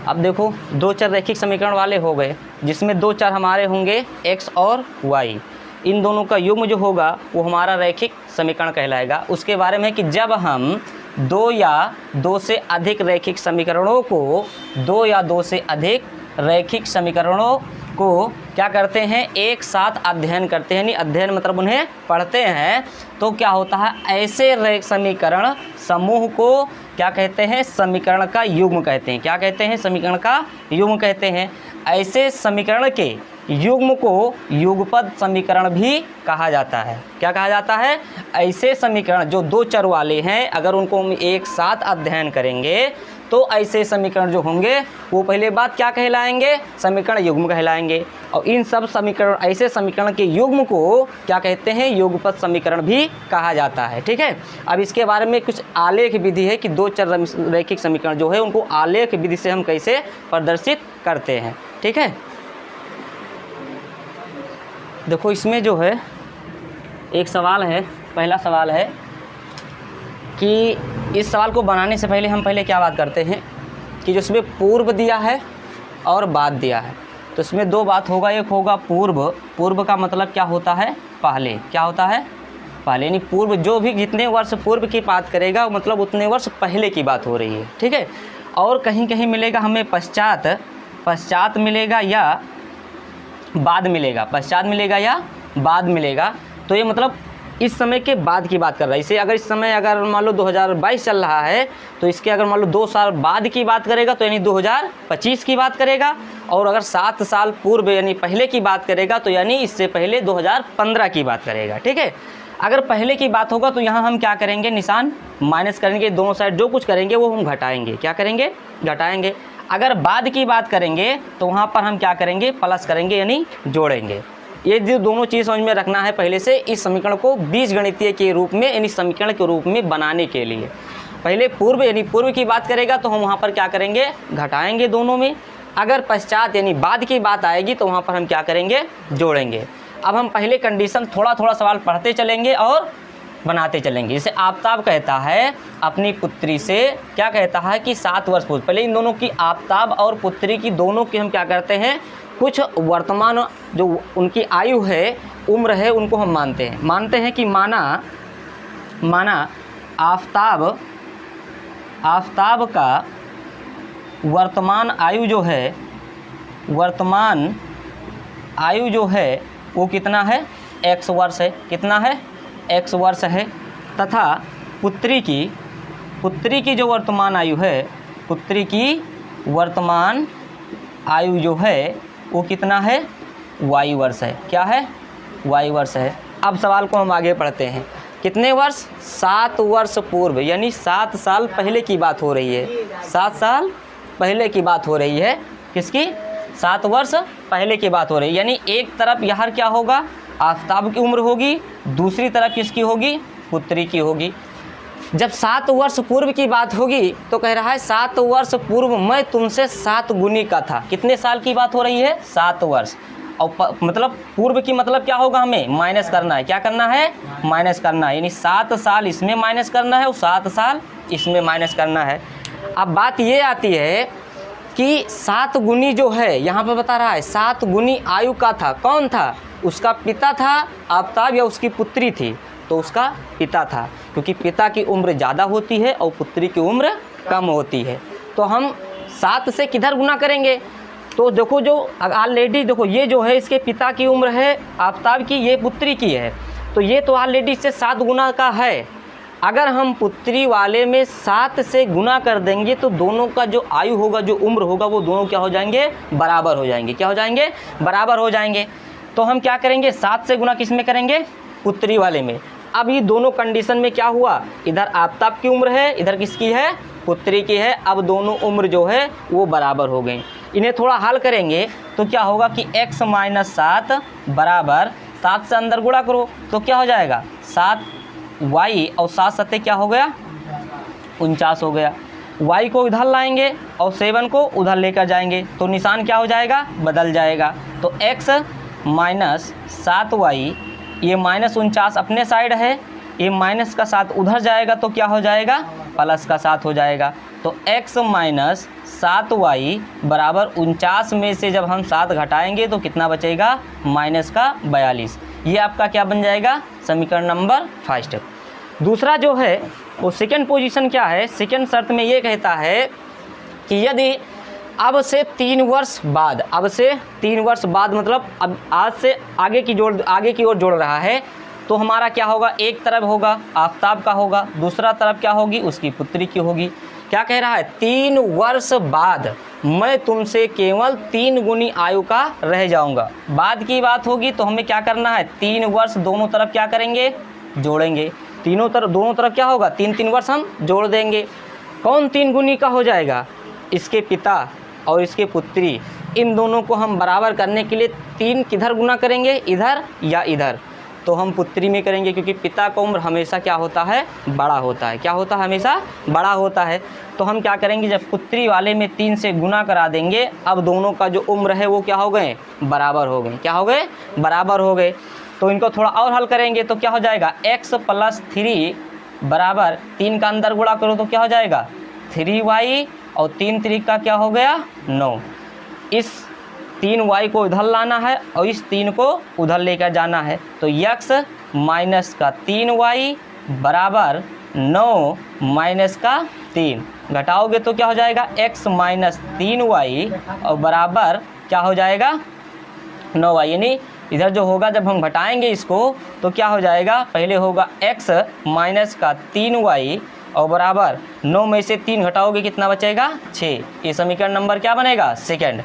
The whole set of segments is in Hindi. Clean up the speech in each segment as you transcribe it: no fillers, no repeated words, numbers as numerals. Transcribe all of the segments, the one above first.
अब देखो दो चर रैखिक समीकरण वाले हो गए, जिसमें दो चर हमारे होंगे x और y, इन दोनों का युग्म जो होगा वो हमारा रैखिक समीकरण कहलाएगा। उसके बारे में कि जब हम दो या दो से अधिक रैखिक समीकरणों को को क्या करते हैं, एक साथ अध्ययन करते हैं, यानी अध्ययन मतलब उन्हें पढ़ते हैं, तो क्या होता है, ऐसे रैखिक समीकरण समूह को क्या कहते हैं, समीकरण का युग्म कहते हैं। क्या कहते हैं, समीकरण का युग्म कहते हैं। ऐसे समीकरण के युग्म को युगपद समीकरण भी कहा जाता है। क्या कहा जाता है, ऐसे समीकरण जो दो चर वाले हैं, अगर उनको हम एक साथ अध्ययन करेंगे तो ऐसे समीकरण जो होंगे वो पहले बात क्या कहलाएंगे, समीकरण युग्म कहलाएंगे। और इन सब समीकरण, ऐसे समीकरण के युग्म को क्या कहते हैं, युगपद समीकरण भी कहा जाता है। ठीक है, अब इसके बारे में कुछ आलेख विधि है कि दो चर रैखिक समीकरण जो है उनको आलेख विधि से हम कैसे प्रदर्शित करते हैं। ठीक है, देखो इसमें जो है एक सवाल है, पहला सवाल है कि इस सवाल को बनाने से पहले हम क्या बात करते हैं कि जो इसमें पूर्व दिया है और बाद दिया है, तो इसमें दो बात होगा। एक होगा पूर्व, पूर्व का मतलब क्या होता है, पहले। क्या होता है, पहले, यानी पूर्व जो भी जितने वर्ष पूर्व की बात करेगा मतलब उतने वर्ष पहले की बात हो रही है। ठीक है, और कहीं कहीं मिलेगा हमें पश्चात, पश्चात मिलेगा या बाद मिलेगा, पश्चात मिलेगा या बाद मिलेगा, तो ये मतलब इस समय के बाद की बात कर रहा है। इसे अगर इस समय अगर मान लो 2022 चल रहा है तो इसके अगर मान लो 2 साल बाद की बात करेगा तो यानी 2025 की बात करेगा, और अगर 7 साल पूर्व यानी पहले की बात करेगा तो यानी इससे पहले 2015 की बात करेगा। ठीक है, अगर पहले की बात होगा तो यहाँ हम क्या करेंगे, निशान माइनस करेंगे, दोनों साइड जो कुछ करेंगे वो हम घटाएंगे। क्या करेंगे, घटाएंगे। अगर बाद की बात करेंगे तो वहाँ पर हम क्या करेंगे, प्लस करेंगे यानी जोड़ेंगे। ये जो दोनों चीज़ समझ में रखना है पहले से, इस समीकरण को बीजगणितीय के रूप में यानी समीकरण के रूप में बनाने के लिए। पहले पूर्व यानी पूर्व की बात करेगा तो हम वहाँ पर क्या करेंगे, घटाएंगे दोनों में। अगर पश्चात यानी बाद की बात आएगी तो वहाँ पर हम क्या करेंगे, जोड़ेंगे। अब हम पहले कंडीशन थोड़ा थोड़ा सवाल पढ़ते चलेंगे और बनाते चलेंगे। जैसे आफ्ताब कहता है अपनी पुत्री से, क्या कहता है कि 7 वर्ष पूर्व, पहले इन दोनों की, आफ्ताब और पुत्री की दोनों की हम क्या करते हैं, कुछ वर्तमान जो उनकी आयु है, उम्र है, उनको हम मानते हैं कि माना आफ्ताब का वर्तमान आयु जो है वो कितना है, x वर्ष है। कितना है, x वर्ष है। तथा पुत्री की जो वर्तमान आयु है, पुत्री की वर्तमान आयु जो है वो कितना है, y वर्ष है। क्या है, y वर्ष है। अब सवाल को हम आगे पढ़ते हैं। कितने वर्ष, 7 वर्ष पूर्व, यानी 7 साल पहले की बात हो रही है। 7 साल पहले की बात हो रही है, किसकी, 7 वर्ष पहले की बात हो रही है। यानी एक तरफ यहाँ क्या होगा, आफ्ताब की उम्र होगी, दूसरी तरफ किसकी होगी, पुत्री की होगी। जब 7 वर्ष पूर्व की बात होगी तो कह रहा है 7 वर्ष पूर्व मैं तुमसे 7 गुनी का था। कितने साल की बात हो रही है, 7 वर्ष। और मतलब पूर्व की मतलब क्या होगा, हमें माइनस करना है। क्या करना है, माइनस करना है, यानी 7 साल इसमें माइनस करना है और 7 साल इसमें माइनस करना है। अब बात ये आती है कि 7 गुनी जो है यहाँ पर बता रहा है 7 गुनी आयु का था। कौन था, उसका पिता था आफ्ताब या उसकी पुत्री थी, तो उसका पिता था, क्योंकि पिता की उम्र ज़्यादा होती है और पुत्री की उम्र कम होती है। तो हम 7 से किधर गुना करेंगे, तो देखो जो ऑलरेडी देखो ये जो है इसके पिता की उम्र है आफ्ताब की, ये पुत्री की है, तो ये तो ऑलरेडी इससे 7 गुना का है। अगर हम पुत्री वाले में 7 से गुना कर देंगे तो दोनों का जो आयु होगा, जो उम्र होगा, वो दोनों क्या हो जाएंगे, बराबर हो जाएंगे। क्या हो जाएंगे, बराबर हो जाएंगे। तो हम क्या करेंगे, 7 से गुना किस में करेंगे, पुत्री वाले में। अब ये दोनों कंडीशन में क्या हुआ, इधर आफ्ताब की उम्र है, इधर किसकी है, पुत्री की है। अब दोनों उम्र जो है वो बराबर हो गई। इन्हें थोड़ा हल करेंगे तो क्या होगा कि x - 7 बराबर 7 से अंदर गुणा करो तो क्या हो जाएगा, 7y और 7 सत्ते क्या हो गया, 49 हो गया। y को इधर लाएंगे और 7 को उधर लेकर जाएंगे तो निशान क्या हो जाएगा, बदल जाएगा। तो x - 7y, ये -49 अपने साइड है, ये माइनस का 7 उधर जाएगा तो क्या हो जाएगा, प्लस का 7 हो जाएगा। तो x - 7y बराबर 49 में से जब हम 7 घटाएंगे तो कितना बचेगा, माइनस का 42। ये आपका क्या बन जाएगा, समीकरण नंबर फर्स्ट। दूसरा जो है वो सेकंड पोजीशन क्या है, सेकंड शर्त में ये कहता है कि यदि अब से 3 वर्ष बाद, अब से 3 वर्ष बाद मतलब अब आज से आगे की ओर जोड़ रहा है, तो हमारा क्या होगा, एक तरफ होगा आफताब का होगा, दूसरा तरफ क्या होगी, उसकी पुत्री की होगी। क्या कह रहा है, 3 वर्ष बाद मैं तुमसे केवल 3 गुनी आयु का रह जाऊंगा। बाद की बात होगी तो हमें क्या करना है, 3 वर्ष दोनों तरफ क्या करेंगे, जोड़ेंगे। दोनों तरफ क्या होगा, 3 वर्ष हम जोड़ देंगे। कौन 3 गुनी का हो जाएगा, इसके पिता और इसके पुत्री, इन दोनों को हम बराबर करने के लिए 3 किधर गुना करेंगे, इधर या इधर, तो हम पुत्री में करेंगे क्योंकि पिता का उम्र हमेशा क्या होता है, बड़ा होता है। क्या होता है, हमेशा बड़ा होता है। तो हम क्या करेंगे, जब पुत्री वाले में 3 से गुना करा देंगे, अब दोनों का जो उम्र है वो क्या हो गए, बराबर हो गए। क्या हो गए, बराबर हो गए। तो इनको थोड़ा और हल करेंगे तो क्या हो जाएगा, x + 3 बराबर 3 का अंदर गुणा करो तो क्या हो जाएगा, 3y और 3 3 का क्या हो गया, 9। इस 3y को इधर लाना है और इस 3 को उधर लेकर जाना है। तो x माइनस का 3y बराबर 9 माइनस का 3, घटाओगे तो क्या हो जाएगा, x माइनस 3y और बराबर क्या हो जाएगा, 9y। यानी इधर जो होगा जब हम घटाएंगे इसको तो क्या हो जाएगा, पहले होगा x माइनस का 3y और बराबर 9 में से 3 घटाओगे कितना बचेगा, 6। ये समीकरण नंबर क्या बनेगा, सेकंड।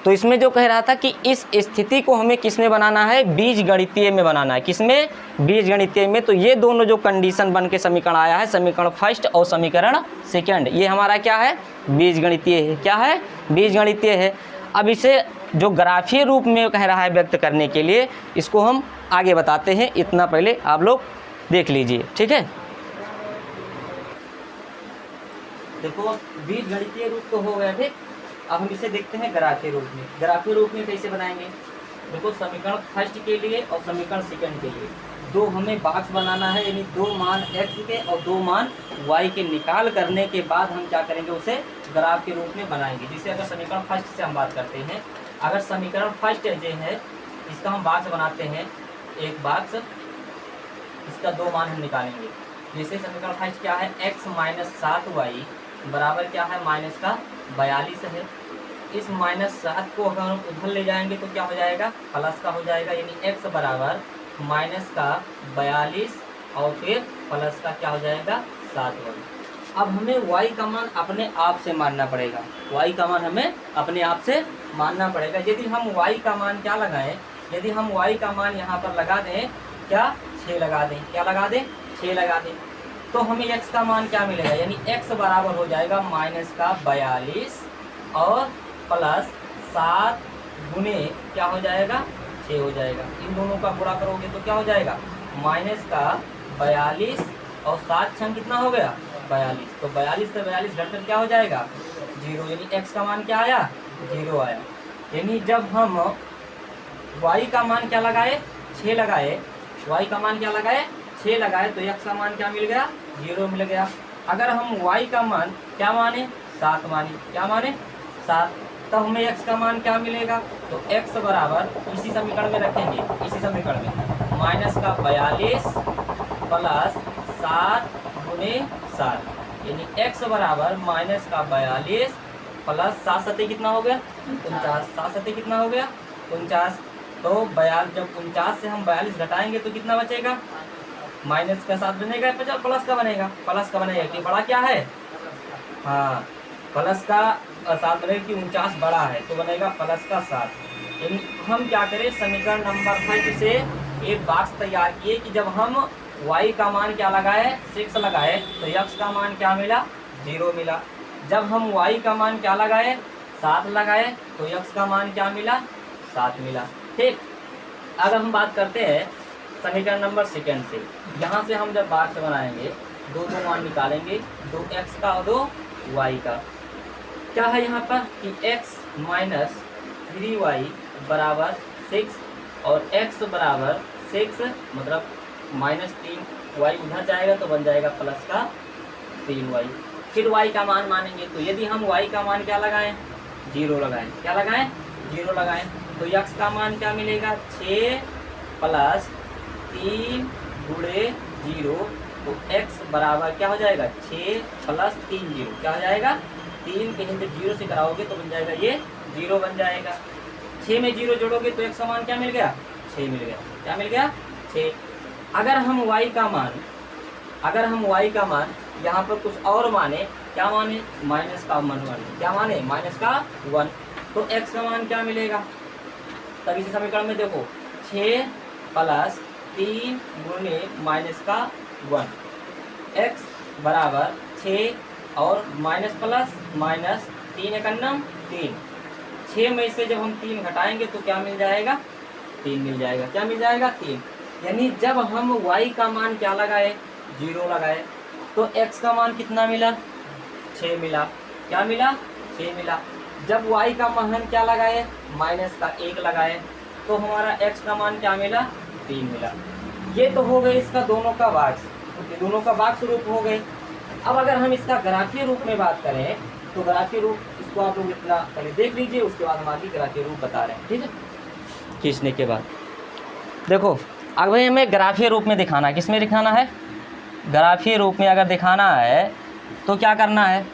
तो इसमें जो कह रहा था कि इस स्थिति को हमें किस में बनाना है, बीजगणितीय में बनाना है। किसमें, बीजगणितीय में। तो ये दोनों जो कंडीशन बन के समीकरण आया है, समीकरण फर्स्ट और समीकरण सेकंड, ये हमारा क्या है, बीजगणितीय है। क्या है, बीजगणितीय है। अब इसे जो ग्राफीय रूप में कह रहा है व्यक्त करने के लिए, इसको हम आगे बताते हैं, इतना पहले आप लोग देख लीजिए, ठीक है। देखो बीजगणितीय रूप तो हो गया, ठीक। अब हम इसे देखते हैं ग्राफीय रूप में। ग्राफीय रूप में कैसे बनाएंगे, देखो समीकरण फर्स्ट के लिए और समीकरण सेकंड के लिए दो हमें बॉक्स बनाना है, यानी 2 मान x के और 2 मान y के निकाल करने के बाद हम क्या करेंगे, उसे ग्राफ के रूप में बनाएंगे। जैसे अगर समीकरण फर्स्ट से हम बात करते हैं, अगर समीकरण फर्स्ट जो है इसका हम बॉक्स बनाते हैं, एक बॉक्स, इसका 2 मान हम निकालेंगे। जैसे समीकरण फर्स्ट क्या है, x माइनस 7y बराबर क्या है, माइनस का 42 है। इस -7 को अगर हम उधर ले जाएंगे तो क्या हो जाएगा, प्लस का हो जाएगा। यानी x बराबर माइनस का 42 और फिर प्लस का क्या हो जाएगा, 7y। अब हमें y का मान अपने आप से मानना पड़ेगा, y का मान हमें अपने आप से मानना पड़ेगा। यदि हम y का मान क्या लगाएं, यदि हम y का मान यहाँ पर लगा दें, क्या 6 लगा दें, क्या लगा दें, 6 लगा दें, तो हमें x का मान क्या मिलेगा, यानी x बराबर हो जाएगा माइनस का 42 और प्लस 7 गुने क्या हो जाएगा, 6 हो जाएगा। इन दोनों का गुणा करोगे तो क्या हो जाएगा, माइनस का 42 और 7 छंग कितना हो गया, 42। तो 42 से 42 घटकर क्या हो जाएगा, 0। यानी x का मान क्या आया, 0 आया। यानी जब हम y का मान क्या लगाए, 6 लगाए, y का मान क्या लगाए, 6 लगाए, तो x का मान क्या मिल गया, 0 मिल गया। अगर हम y का मान क्या माने, 7 माने, क्या माने, 7, तब हमें x का मान क्या मिलेगा, तो x बराबर इसी समीकरण में रखेंगे, इसी समीकरण में माइनस का 42 प्लस 7 गुने 7, यानी x बराबर माइनस का 42 प्लस 7 सत्ते कितना हो गया, 49, 7 सत्ते कितना हो गया, 49। तो 42, जब 49 से हम 42 घटाएंगे तो कितना बचेगा, माइनस का 7 बनेगा, प्लस का बनेगा, प्लस का बनेगा कि बड़ा क्या है, हाँ प्लस का 7 बनेगा कि 49 बड़ा है, तो बनेगा प्लस का 7। यानी हम क्या करें, समीकरण नंबर 5 से एक बॉक्स तैयार किए कि जब हम y का मान क्या लगाए, 6 लगाए, तो x का मान क्या मिला, 0 मिला। जब हम y का मान क्या लगाए, 7 लगाए, तो x का मान क्या मिला, 7 मिला, ठीक। अगर हम बात करते हैं समीकरण नंबर सेकंड से, यहाँ से हम जब बॉक्स बनाएंगे, 2 मान निकालेंगे, 2x का और 2y का। क्या है यहाँ पर कि x माइनस 3y बराबर 6 और x बराबर 6, मतलब -3y उधर जाएगा तो बन जाएगा प्लस का 3y। फिर y का मान मानेंगे। तो यदि हम y का मान क्या लगाएं, 0 लगाएं, क्या लगाएं, 0 लगाएं, तो x का मान क्या मिलेगा, 6 प्लस 3 गुणे 0, तो x बराबर क्या हो जाएगा, 6 प्लस 3 0, क्या हो जाएगा, 3 कहीं से 0 से कराओगे तो बन जाएगा ये 0 बन जाएगा। 6 में 0 जोड़ोगे तो x का मान क्या मिल गया, 6 मिल गया, क्या मिल गया, 6। अगर हम y का मान यहाँ पर कुछ और माने, क्या माने, माइनस का मान माने, क्या माने, माइनस का 1, तो x का मान क्या मिलेगा। तब इसी समीकरण में देखो 6 प्लस 3 गुणे माइनस का 1, x बराबर 6 और माइनस प्लस माइनस 3 एकन्नम 3, 6 में से जब हम 3 घटाएंगे तो क्या मिल जाएगा, 3 मिल जाएगा, क्या मिल जाएगा, 3। यानी जब हम y का मान क्या लगाए, 0 लगाए, तो x का मान कितना मिला, 6 मिला, क्या मिला, 6 मिला। जब y का मान क्या लगाए, माइनस का 1 लगाए, तो हमारा x का मान क्या मिला, 3 मिला। ये तो हो गए इसका दोनों का भाग, तो दोनों का भाग स्वरूप हो गए। अब अगर हम इसका ग्राफीय रूप में बात करें तो ग्राफीय रूप, इसको आप लोग इतना पहले देख लीजिए, उसके बाद हम आगे ग्राफीय रूप बता रहे हैं, ठीक है। खींचने के बाद देखो अब भाई हमें ग्राफीय रूप में दिखाना है, किस में दिखाना है, ग्राफीय रूप में अगर दिखाना है तो क्या करना है,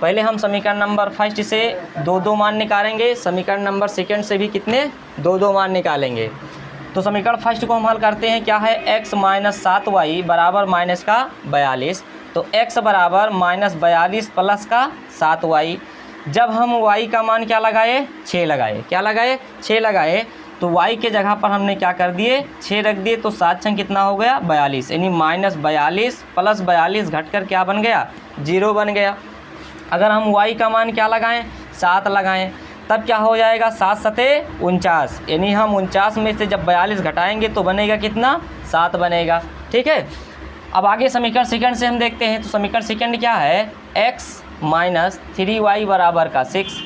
पहले हम समीकरण नंबर फर्स्ट से 2 मान निकालेंगे, समीकरण नंबर सेकंड से भी कितने, 2 मान निकालेंगे। तो समीकरण फर्स्ट को हम हल करते हैं, क्या है, x माइनस 7y बराबर माइनस का 42, तो x बराबर माइनस 42 प्लस का 7y। जब हम y का मान क्या लगाए, 6 लगाए, क्या लगाए, 6 लगाए, तो y के जगह पर हमने क्या कर दिए, 6 रख दिए, तो 7 छंग कितना हो गया, 42, यानी माइनस 42 प्लस 42 घटकर क्या बन गया, 0 बन गया। अगर हम y का मान क्या लगाएं, 7 लगाएं, तब क्या हो जाएगा, 7 सते 49, यानी हम 49 में से जब 42 घटाएंगे तो बनेगा कितना, 7 बनेगा, ठीक है। अब आगे समीकरण सेकंड से हम देखते हैं, तो समीकरण सेकंड क्या है, x माइनस 3y बराबर का 6।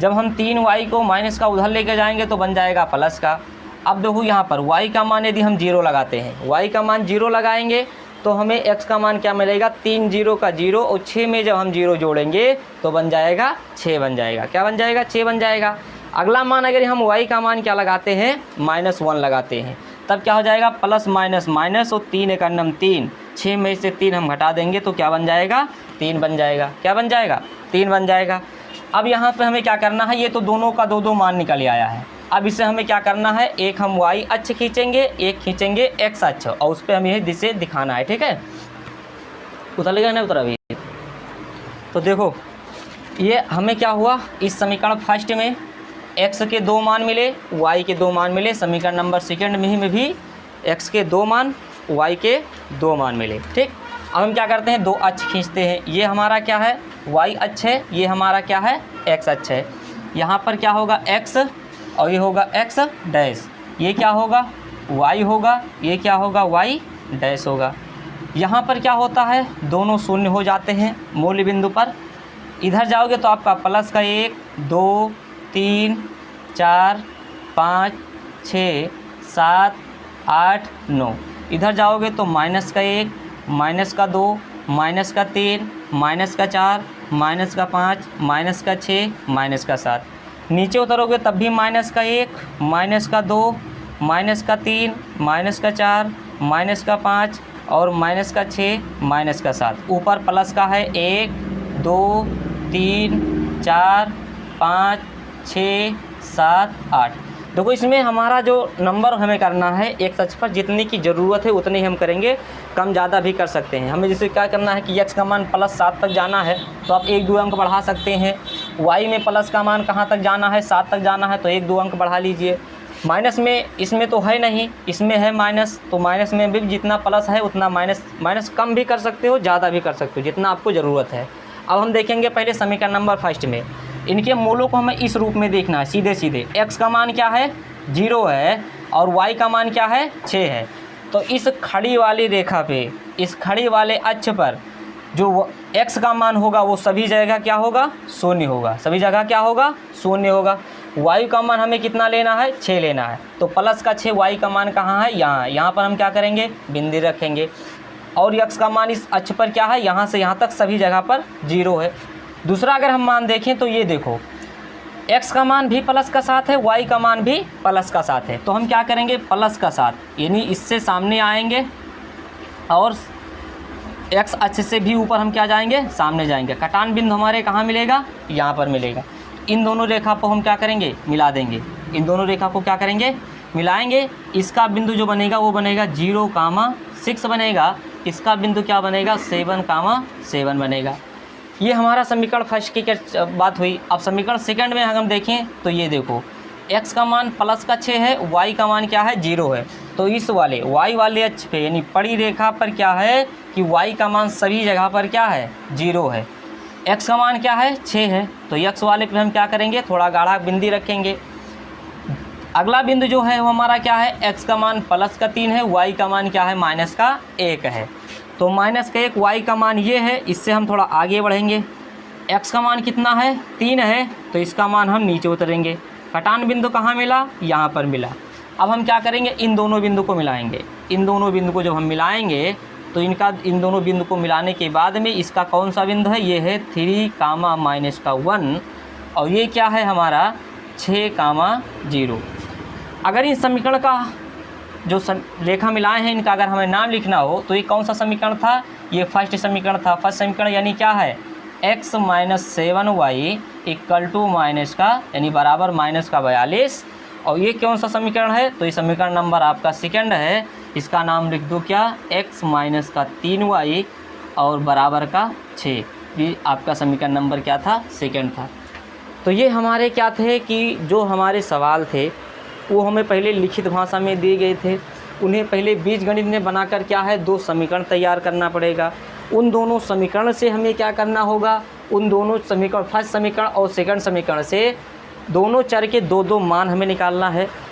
जब हम 3y को माइनस का उधर लेकर जाएंगे तो बन जाएगा प्लस का। अब देखो यहाँ पर y का मान यदि हम 0 लगाते हैं, y का मान 0 लगाएंगे तो हमें x का मान क्या मिलेगा, 3 0 का 0, और 6 में जब हम 0 जोड़ेंगे तो बन जाएगा 6 बन जाएगा, क्या बन जाएगा, 6 बन जाएगा। अगला मान अगर हम y का मान क्या लगाते हैं, -1 लगाते हैं, तब क्या हो जाएगा, प्लस माइनस माइनस, और 3 एकन्नम 3, 6 में से 3 हम घटा देंगे तो क्या बन जाएगा, 3 बन जाएगा, क्या बन जाएगा, 3 बन जाएगा। अब यहाँ पे हमें क्या करना है, ये तो दोनों का 2 मान निकल आया है। अब इसे हमें क्या करना है, एक हम y अक्ष खींचेंगे, एक खींचेंगे x अक्ष, और उस पर हमें यह दिशा दिखाना है, ठीक है। उतर लेगा ना, उतर अभी। तो देखो ये हमें क्या हुआ, इस समीकरण फर्स्ट में x के 2 मान मिले, y के 2 मान मिले, समीकरण नंबर सेकंड में भी x के 2 मान, y के 2 मान मिले, ठीक। अब हम क्या करते हैं, 2 अक्ष खींचते हैं, ये हमारा क्या है, y अक्ष है, ये हमारा क्या है, x अक्ष है। यहाँ पर क्या होगा, x, और ये होगा x डैश, ये क्या होगा, y होगा, ये क्या होगा, y डैश होगा। यहाँ पर क्या होता है, दोनों शून्य हो जाते हैं मूल बिंदु पर। इधर जाओगे तो आपका प्लस का 1 2 3 4 5 6 7 8 9, इधर जाओगे तो माइनस का 1 माइनस का 2 माइनस का 3 माइनस का 4 माइनस का 5 माइनस का 6 माइनस का 7। नीचे उतरोगे तब भी माइनस का 1 माइनस का 2 माइनस का 3 माइनस का 4 माइनस का 5 और माइनस का 6 माइनस का 7। ऊपर प्लस का है 1 2 3 4 5 6 7 8। देखो इसमें हमारा जो नंबर हमें करना है एक अक्ष पर जितनी की ज़रूरत है उतनी हम करेंगे, कम ज़्यादा भी कर सकते हैं। हमें जैसे क्या करना है कि x का मान +7 तक जाना है तो आप 1-2 अंक बढ़ा सकते हैं। y में प्लस का मान कहाँ तक जाना है, 7 तक जाना है तो 1-2 अंक बढ़ा लीजिए। माइनस में इसमें तो है नहीं, इसमें है माइनस, तो माइनस में भी जितना प्लस है उतना माइनस कम भी कर सकते हो, ज़्यादा भी कर सकते हो, जितना आपको ज़रूरत है। अब हम देखेंगे पहले समीकरण नंबर फर्स्ट में इनके मूलों को हमें इस रूप में देखना है, सीधे सीधे। x का मान क्या है, 0 है और y का मान क्या है, 6 है। तो इस खड़ी वाली रेखा पे, इस खड़ी वाले अक्ष पर जो x का मान होगा वो सभी जगह क्या होगा, 0 होगा, सभी जगह क्या होगा, 0 होगा। y का मान हमें कितना लेना है, 6 लेना है, तो प्लस का 6 y का मान कहाँ है, यहाँ पर हम क्या करेंगे, बिंदु रखेंगे। और x का मान इस अक्ष पर क्या है, यहाँ से यहाँ तक सभी जगह पर 0 है। दूसरा अगर हम मान देखें तो ये देखो x का मान भी प्लस का साथ है, y का मान भी प्लस का साथ है। तो हम क्या करेंगे, प्लस का साथ, यानी इससे सामने आएंगे और x अक्ष से भी ऊपर हम क्या जाएंगे, सामने जाएंगे। कटान बिंदु हमारे कहाँ मिलेगा, यहाँ पर मिलेगा। इन दोनों रेखा को हम क्या करेंगे, मिला देंगे। इन दोनों रेखा को क्या करेंगे, मिलाएंगे। इसका बिंदु जो बनेगा वो बनेगा 0,6 बनेगा। इसका बिंदु क्या बनेगा, 7,7 बनेगा। ये हमारा समीकरण फर्स्ट की बात हुई। अब समीकरण सेकंड में अगर हम देखें तो ये देखो x का मान प्लस का 6 है, y का मान क्या है, 0 है। तो इस वाले y वाले अक्ष पे यानी पड़ी रेखा पर क्या है कि y का मान सभी जगह पर क्या है, 0 है। x का मान क्या है, 6 है। तो x वाले पे हम क्या करेंगे, थोड़ा गाढ़ा बिंदी रखेंगे। अगला बिंदु जो है वो हमारा क्या है, x का मान प्लस का 3 है, y का मान क्या है, माइनस का 1 है। तो माइनस का 1, y का मान ये है। इससे हम थोड़ा आगे बढ़ेंगे। x का मान कितना है, 3 है। तो इसका मान हम नीचे उतरेंगे। कटान बिंदु कहाँ मिला, यहाँ पर मिला। अब हम क्या करेंगे, इन दोनों बिंदु को मिलाएंगे। इन दोनों बिंदु को जब हम मिलाएंगे तो इन दोनों बिंदु को मिलाने के बाद में इसका कौन सा बिंदु है, ये है 3,-1 और ये क्या है हमारा 6,0। अगर इस समीकरण का जो रेखा मिलाए हैं इनका अगर हमें नाम लिखना हो तो ये कौन सा समीकरण था, ये फर्स्ट समीकरण था। फर्स्ट समीकरण यानी क्या है, x - 7y = माइनस का यानी बराबर माइनस का 42। और ये कौन सा समीकरण है, तो ये समीकरण नंबर आपका सेकंड है। इसका नाम लिख दो क्या, x - 3y और बराबर का 6। ये आपका समीकरण नंबर क्या था, सेकंड था। तो ये हमारे क्या थे कि जो हमारे सवाल थे वो हमें पहले लिखित भाषा में दिए गए थे। उन्हें पहले बीजगणित में बनाकर क्या है, 2 समीकरण तैयार करना पड़ेगा। उन दोनों समीकरण से हमें क्या करना होगा, उन दोनों समीकरण फर्स्ट समीकरण और सेकंड समीकरण से दोनों चर के 2-2 मान हमें निकालना है।